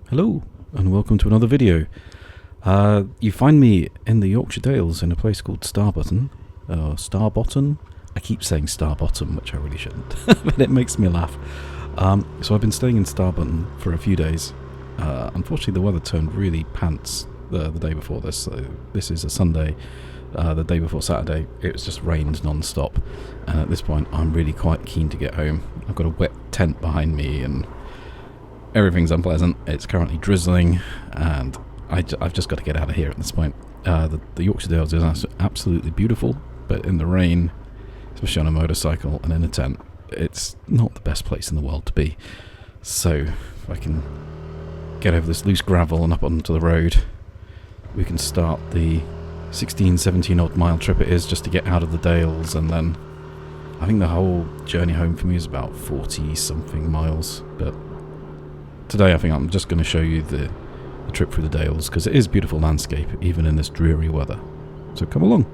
Hello, and welcome to another video. You find me in the Yorkshire Dales in a place called Starbotton, or Starbotton. I keep saying Starbottom, which I really shouldn't, but it makes me laugh. So I've been staying in Starbotton for a few days. Unfortunately, the weather turned really pants the day before this. So this is a Sunday. The day before Saturday, it was just rained non-stop, and at this point, I'm really quite keen to get home. I've got a wet tent behind me, and everything's unpleasant. It's currently drizzling, and I've just got to get out of here at this point. The Yorkshire Dales is absolutely beautiful, but in the rain, especially on a motorcycle and in a tent, it's not the best place in the world to be. So if I can get over this loose gravel and up onto the road, we can start the 17 odd mile trip it is just to get out of the Dales, and then I think the whole journey home for me is about 40 something miles. But today I think I'm just going to show you the trip through the Dales, because it is beautiful landscape even in this dreary weather. So come along.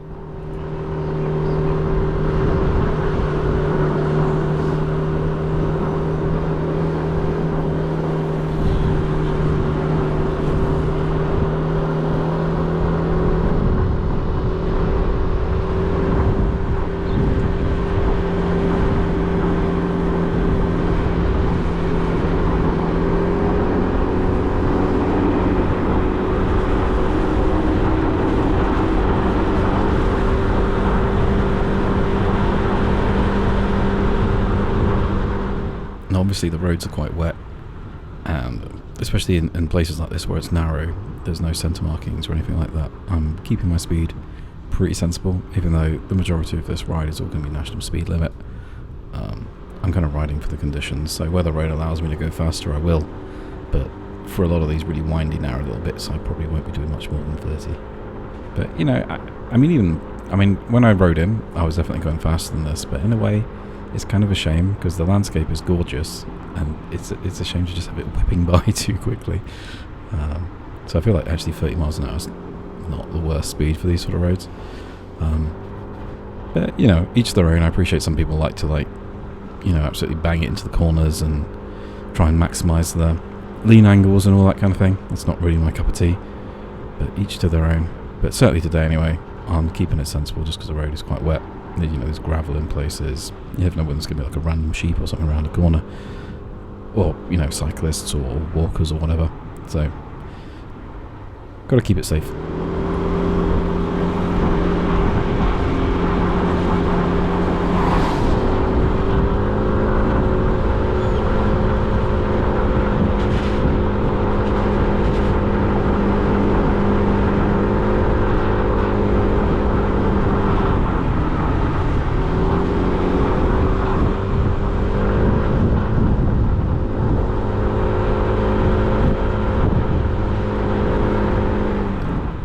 Obviously the roads are quite wet, and especially in places like this where it's narrow, there's no centre markings or anything like that. I'm keeping my speed pretty sensible, even though the majority of this ride is all going to be national speed limit. I'm kind of riding for the conditions, so where the road allows me to go faster I will, but for a lot of these really windy narrow little bits I probably won't be doing much more than 30. But you know, I mean when I rode in I was definitely going faster than this, but in a way it's kind of a shame, because the landscape is gorgeous, and it's a shame to just have it whipping by too quickly. So I feel like actually 30 miles an hour is not the worst speed for these sort of roads. But you know, each their own. I appreciate some people like to absolutely bang it into the corners and try and maximise the lean angles and all that kind of thing. That's not really my cup of tea, but each to their own. But certainly today anyway, I'm keeping it sensible just because the road is quite wet. You know, there's gravel in places. You never know when there's going to be like a random sheep or something around a corner, or you know, cyclists or walkers or whatever. So got to keep it safe.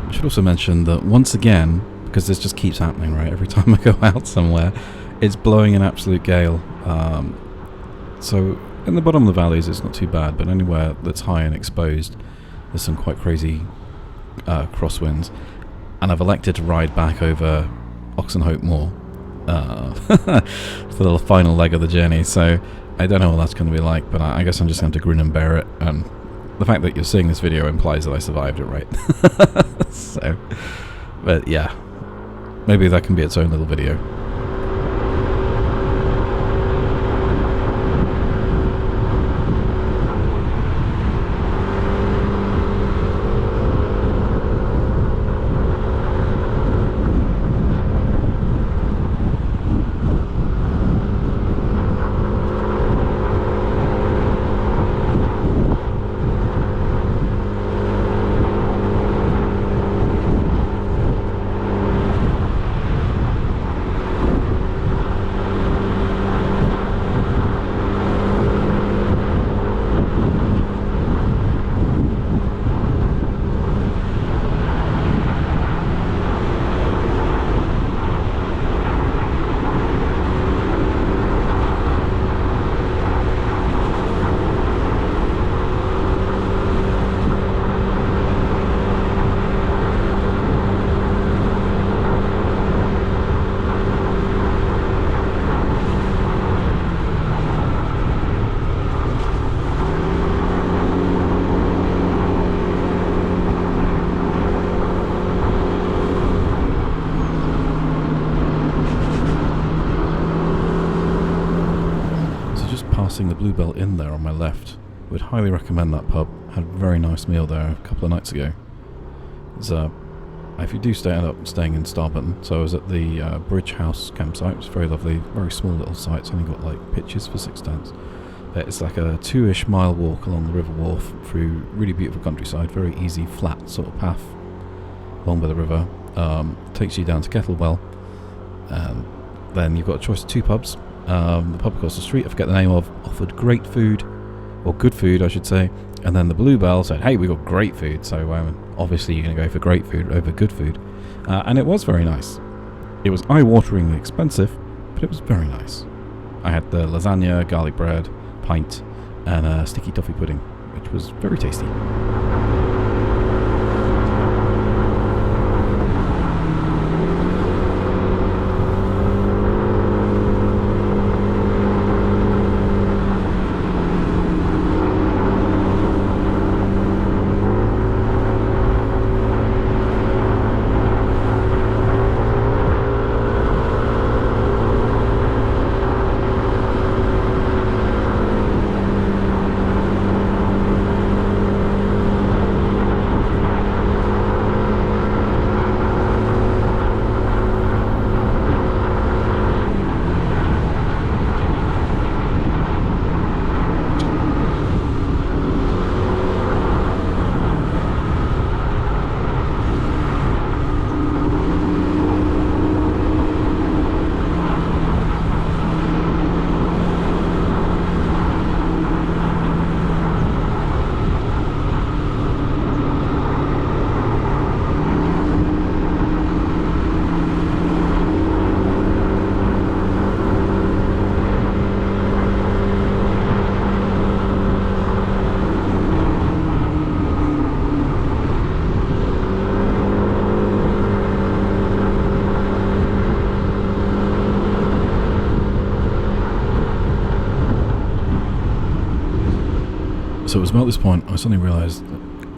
I should also mention that once again, because this just keeps happening, right, every time I go out somewhere, it's blowing an absolute gale. So in the bottom of the valleys it's not too bad, but anywhere that's high and exposed there's some quite crazy crosswinds, and I've elected to ride back over Oxenhope Moor for the final leg of the journey. So I don't know what that's going to be like, but I guess I'm just going to have to grin and bear it, and the fact that you're seeing this video implies that I survived it, right? So, but yeah, maybe that can be its own little video. I left. Would highly recommend that pub. Had a very nice meal there a couple of nights ago. It's, if you do end up staying in Starbotton, so I was at the Bridge House campsite. It was very lovely, very small little site. It's only got like pitches for 6 tents. But it's like a 2-ish mile walk along the river wharf through really beautiful countryside. Very easy, flat sort of path along by the river. Takes you down to Kettlewell. Then you've got a choice of 2 pubs. The pub across the street, I forget the name of, offered great food, or good food I should say, and then the Bluebell said, hey, we got great food, so obviously you're going to go for great food over good food, and it was very nice. It was eye-wateringly expensive, but it was very nice. I had the lasagna, garlic bread, pint, and a sticky toffee pudding, which was very tasty. So it was about this point I suddenly realised,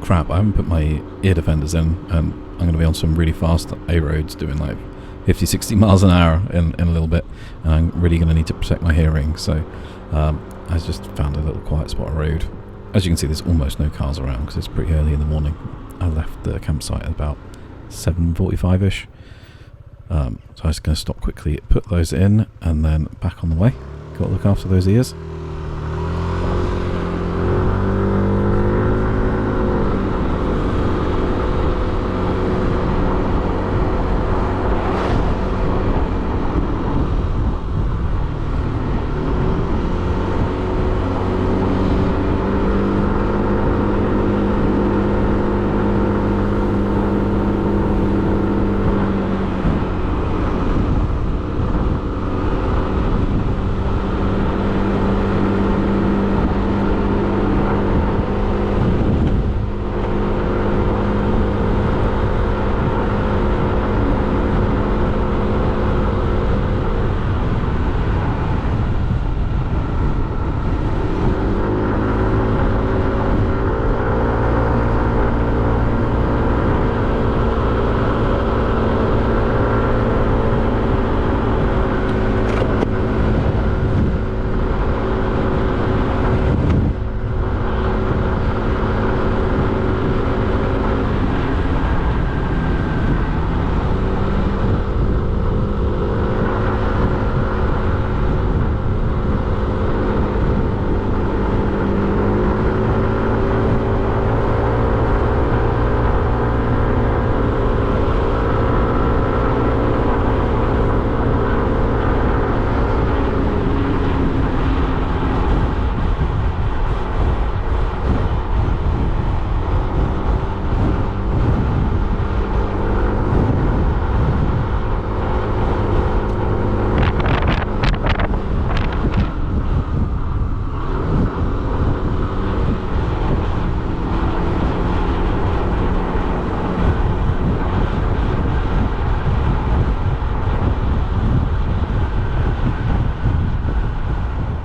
crap, I haven't put my ear defenders in, and I'm going to be on some really fast A roads doing like 50, 60 miles an hour in a little bit, and I'm really going to need to protect my hearing. So I just found a little quiet spot of road. As you can see, there's almost no cars around because it's pretty early in the morning. I left the campsite at about 7:45ish. So I was going to stop quickly, put those in, and then back on the way. Got to look after those ears.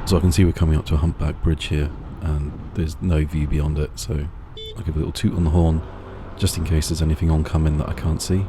So I can see we're coming up to a humpback bridge here, and there's no view beyond it, so I'll give a little toot on the horn, just in case there's anything oncoming that I can't see.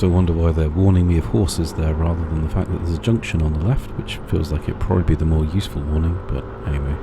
to wonder why they're warning me of horses there rather than the fact that there's a junction on the left, which feels like it'd probably be the more useful warning, but anyway.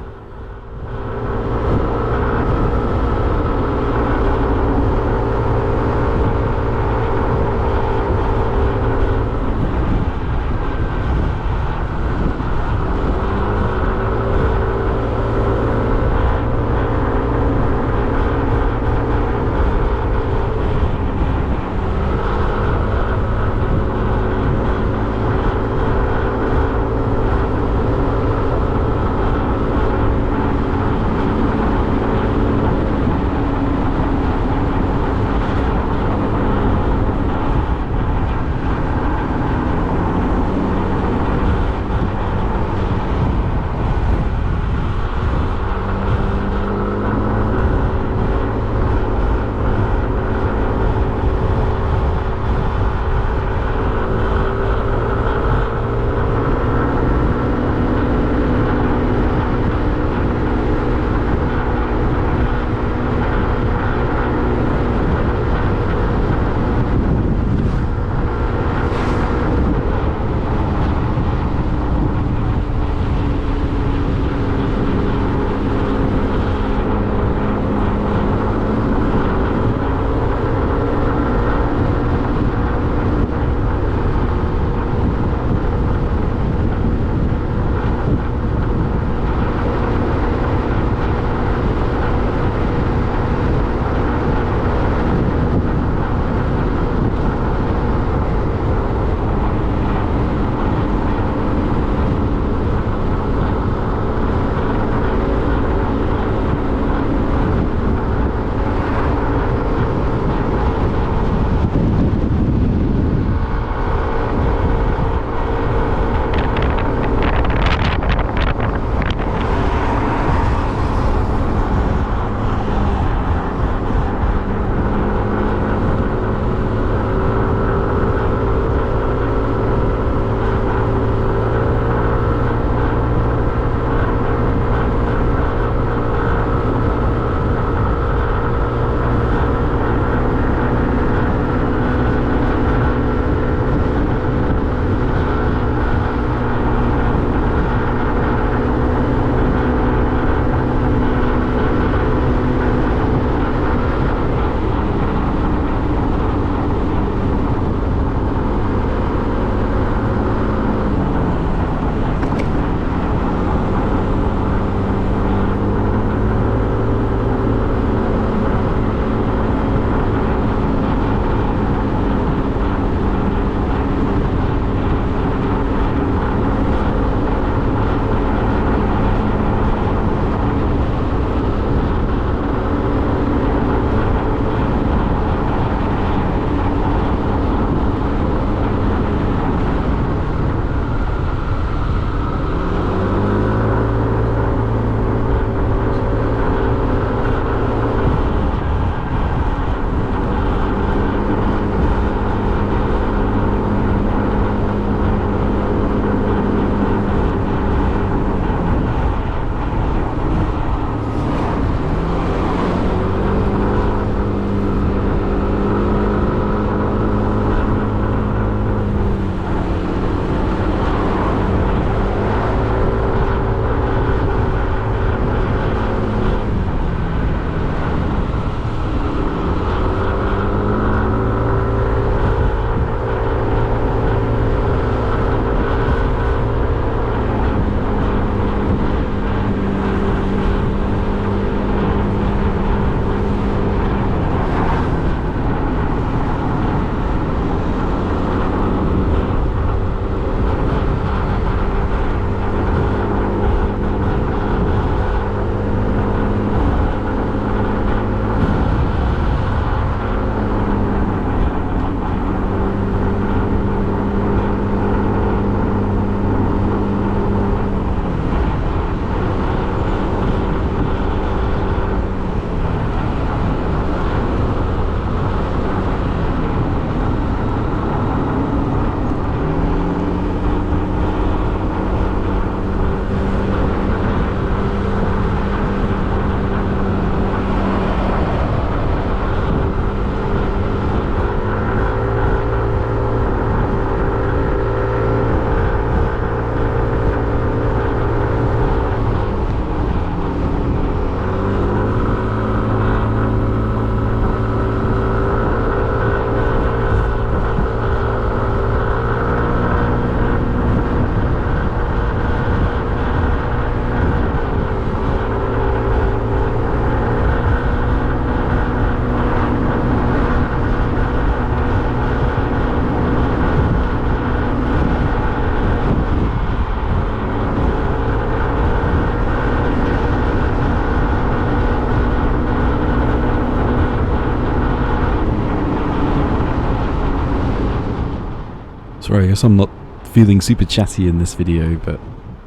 Sorry, I guess I'm not feeling super chatty in this video, but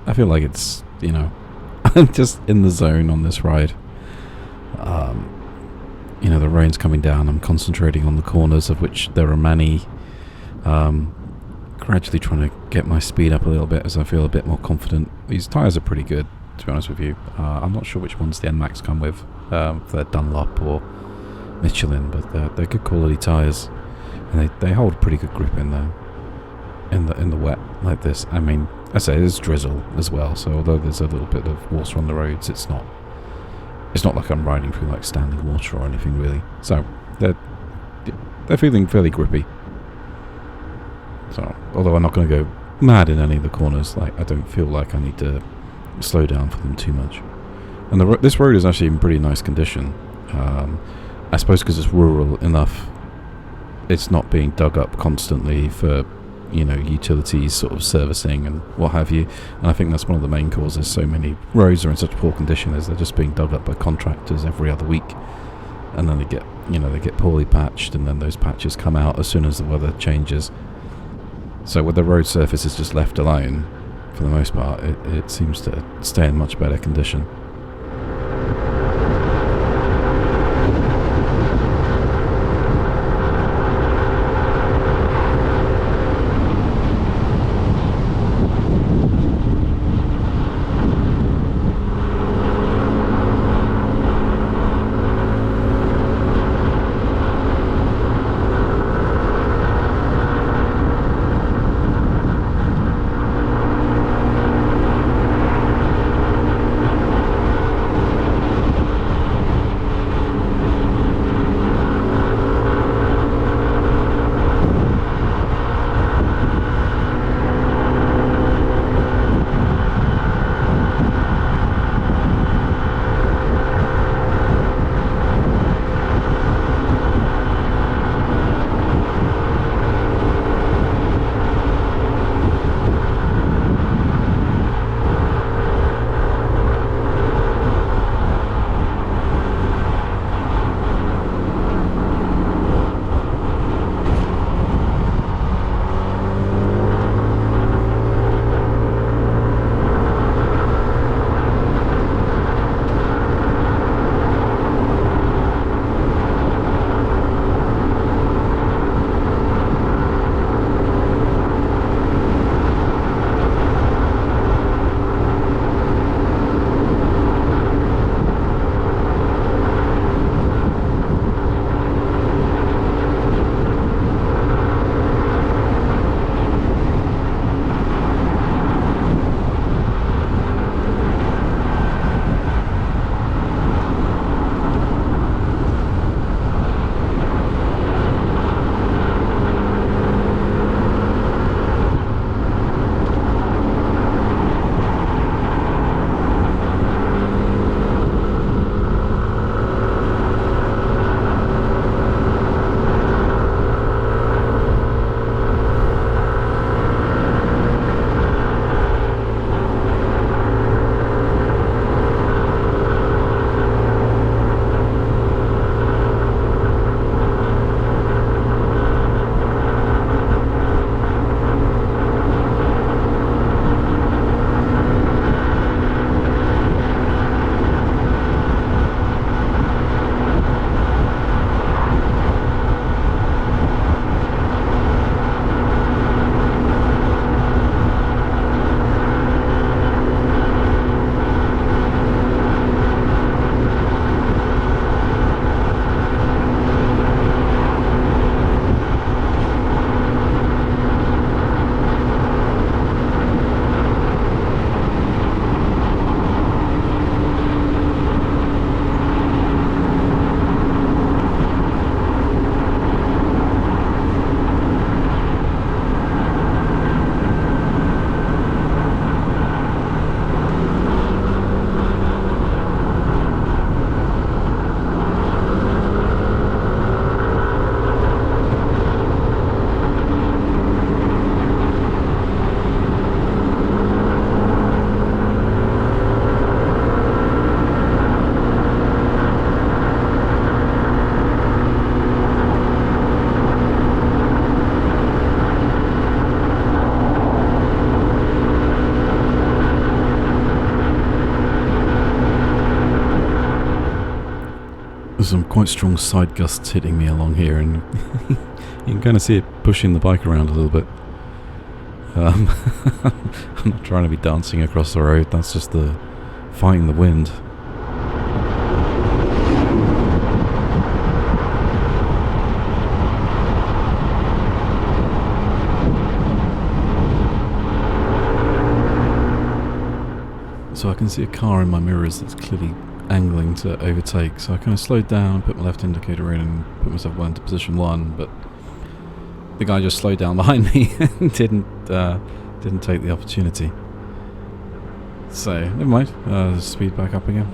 I feel like it's, I'm just in the zone on this ride. The rain's coming down. I'm concentrating on the corners, of which there are many. Gradually trying to get my speed up a little bit as I feel a bit more confident. These tyres are pretty good, to be honest with you. I'm not sure which ones the NMAX come with, if they're Dunlop or Michelin, but they're good quality tyres, and they hold pretty good grip in the wet like this. I mean, I say there's drizzle as well, so although there's a little bit of water on the roads, it's not like I'm riding through like standing water or anything really. So they're feeling fairly grippy. So although I'm not going to go mad in any of the corners, like I don't feel like I need to slow down for them too much. And this road is actually in pretty nice condition. I suppose because it's rural enough, it's not being dug up constantly for utilities sort of servicing and what have you. And I think that's one of the main causes so many roads are in such poor condition, is they're just being dug up by contractors every other week, and then they get poorly patched, and then those patches come out as soon as the weather changes. So with the road surface is just left alone, for the most part, it seems to stay in much better condition. There's some quite strong side gusts hitting me along here, and you can kind of see it pushing the bike around a little bit. I'm not trying to be dancing across the road, that's just the fighting the wind. So I can see a car in my mirrors that's clearly angling to overtake, so I kind of slowed down, put my left indicator in and put myself well into position 1, but the guy just slowed down behind me and didn't take the opportunity. So, never mind, speed back up again.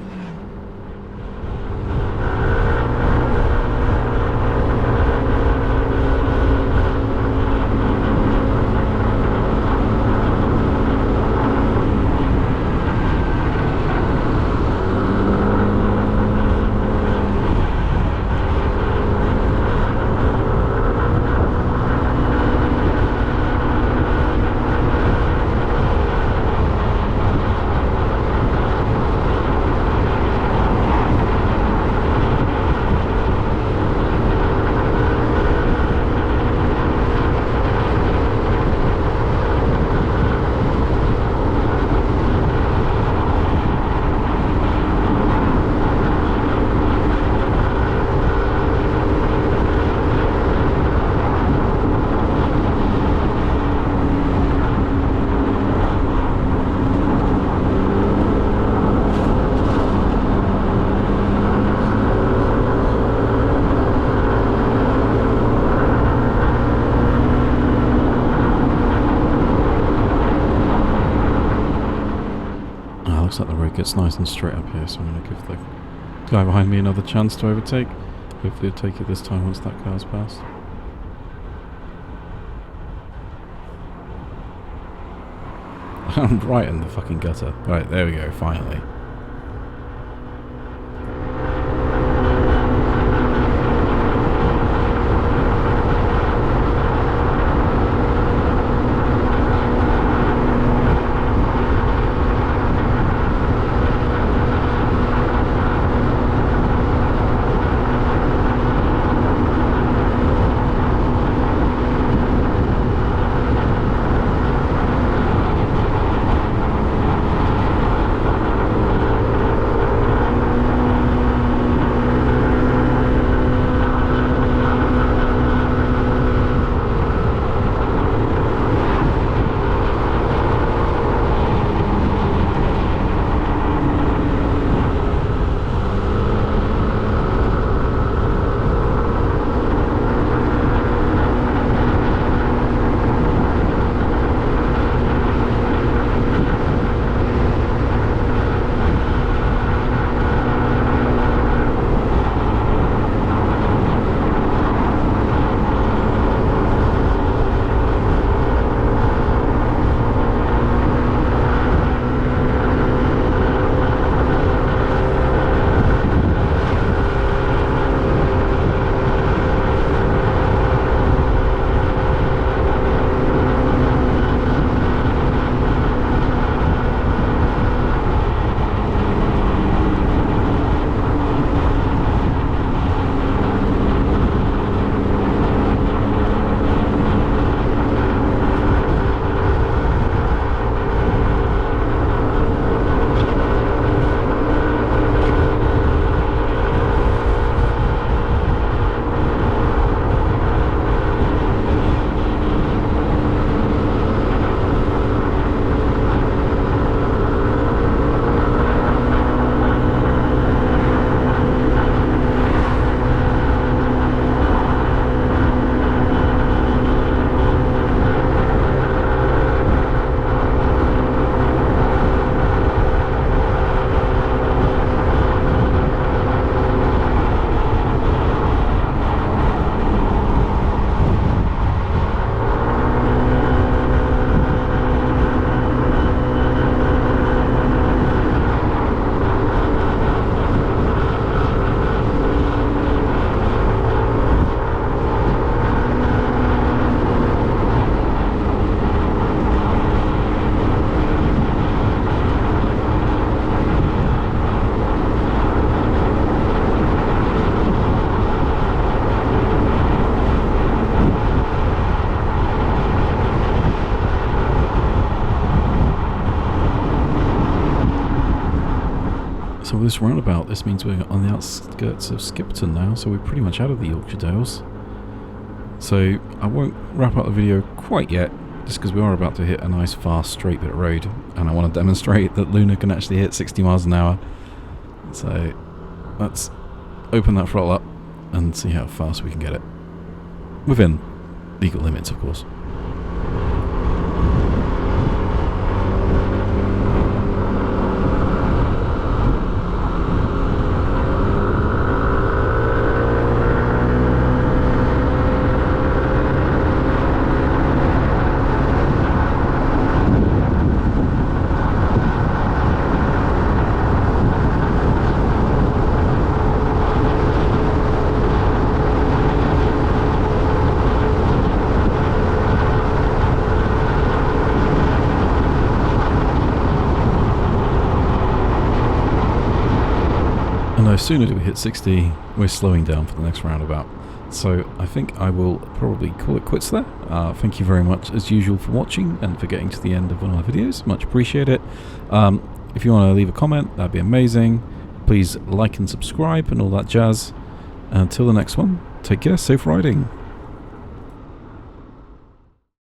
Looks like the road gets nice and straight up here, so I'm going to give the guy behind me another chance to overtake. Hopefully he'll take it this time once that car's passed. I'm right in the fucking gutter. Right, there we go, finally. So with this roundabout, this means we're on the outskirts of Skipton now, so we're pretty much out of the Yorkshire Dales. So I won't wrap up the video quite yet, just because we are about to hit a nice fast straight bit of road, and I want to demonstrate that Luna can actually hit 60 miles an hour. So let's open that throttle up and see how fast we can get it. Within legal limits, of course. And no sooner do we hit 60, we're slowing down for the next roundabout. So I think I will probably call it quits there. Thank you very much, as usual, for watching and for getting to the end of one of my videos. Much appreciate it. If you want to leave a comment, that'd be amazing. Please like and subscribe and all that jazz. And until the next one, take care, safe riding.